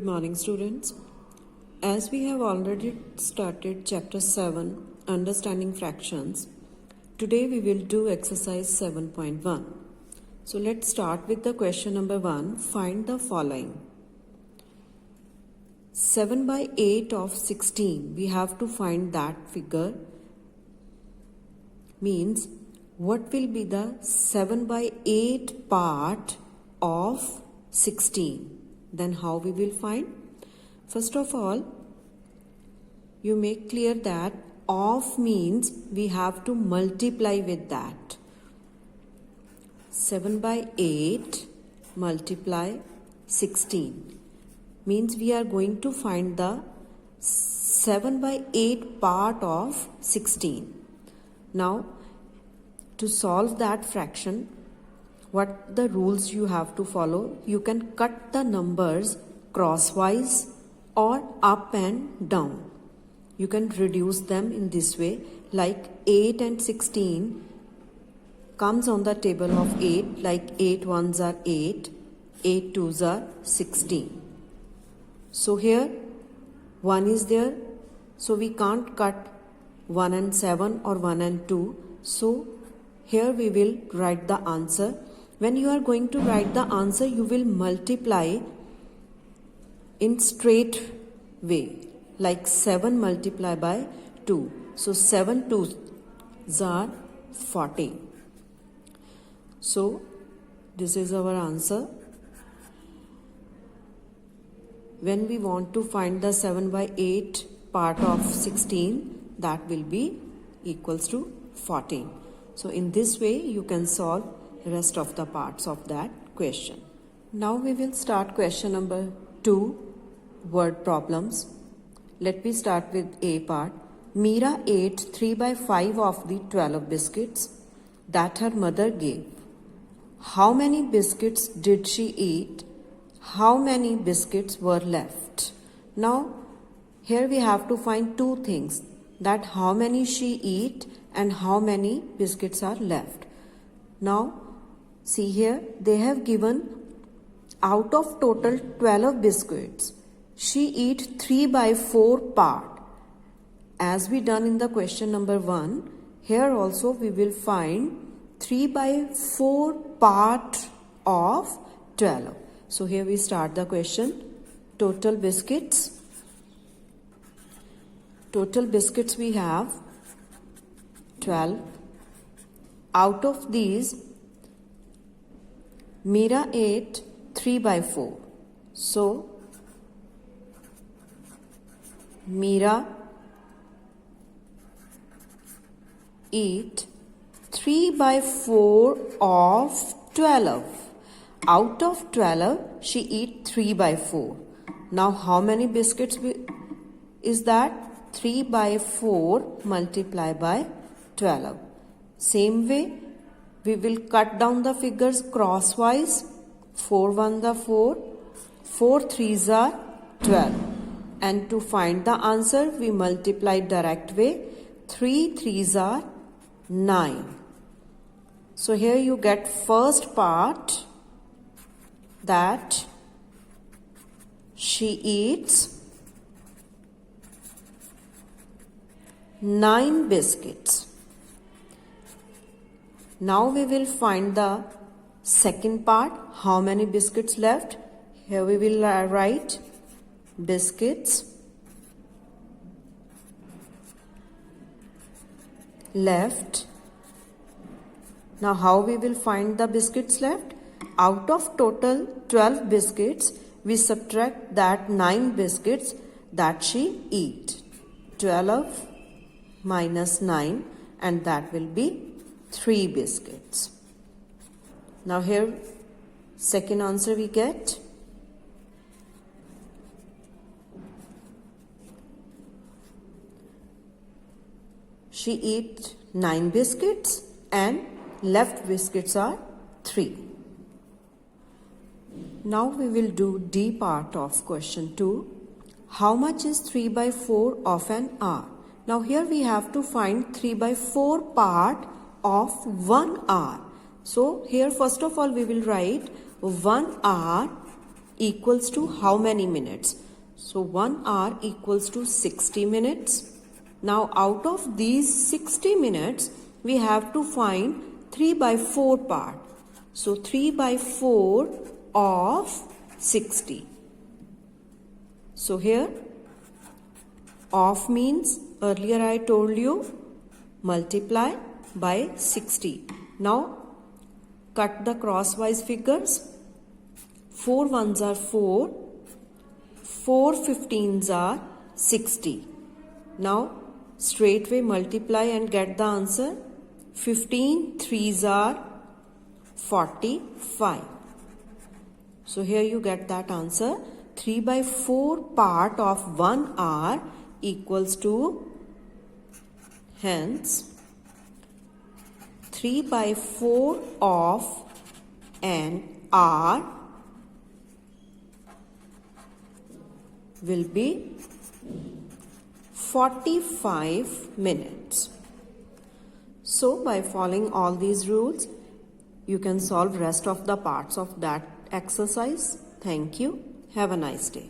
Good morning, students. As we have already started chapter 7, Understanding Fractions, today we will do exercise 7.1. So let's start with the question number 1. Find the following. 7 by 8 of 16. We have to find that figure. Means what will be the 7 by 8 part of 16? Then how we will find? First of all, you make clear that of means we have to multiply with that. 7 by 8 multiply 16 means we are going to find the 7 by 8 part of 16. Now, to solve that fraction, what the rules you have to follow? You can cut the numbers crosswise or up and down. You can reduce them in this way, like 8 and 16 comes on the table of 8, like 8 ones are 8, 8 twos are 16. So here 1 is there, so we can't cut 1 and 7 or 1 and 2. So here we will write the answer. When you are going to write the answer, you will multiply in straight way, like 7 multiply by 2. So 7 twos are 40. So this is our answer. When we want to find the 7 by 8 part of 16, that will be equals to 14. So in this way, you can solve rest of the parts of that question. Now we will start question number 2, word problems. Let me start with A part. Meera ate 3 by 5 of the 12 biscuits that her mother gave. How many biscuits did she eat? How many biscuits were left? Now here we have to find two things, that how many she eat and how many biscuits are left. Now see here, they have given out of total 12 biscuits, she eat 3 by 4 part. As we done in the question number 1, here also we will find 3 by 4 part of 12. So here we start the question. Total biscuits. Total biscuits we have 12. Out of these, Meera ate 3 by 4. So, Meera eat 3 by 4 of 12. Out of 12, she eat 3 by 4. Now, how many biscuits is that? 3 by 4 multiplied by 12. Same way, we will cut down the figures crosswise. 4 1s are 4, 4 3s are 12. And to find the answer, we multiply direct way. 3 3s are 9. So here you get first part, that she eats 9 biscuits. Now we will find the second part, how many biscuits left. Here we will write biscuits left. Now how we will find the biscuits left? Out of total 12 biscuits, we subtract that 9 biscuits that she eat. 12 minus 9, and that will be 3 biscuits. Now here second answer we get. She eat 9 biscuits and left biscuits are 3. Now we will do D part of question 2. How much is 3 by 4 of an hour? Now here we have to find 3 by 4 part of 1 hour. So here first of all we will write 1 hour equals to how many minutes? So 1 hour equals to 60 minutes. Now out of these 60 minutes, we have to find 3 by 4 part. So 3 by 4 of 60. So here of means earlier I told you multiply by 60. Now cut the crosswise figures. 4 ones are 4, 4 15s are 60. Now straightway multiply and get the answer. 15 3s are 45. So here you get that answer. 3 by 4 part of 1 hour equals to, hence 3 by 4 of an hour will be 45 minutes. So by following all these rules, you can solve rest of the parts of that exercise. Thank you. Have a nice day.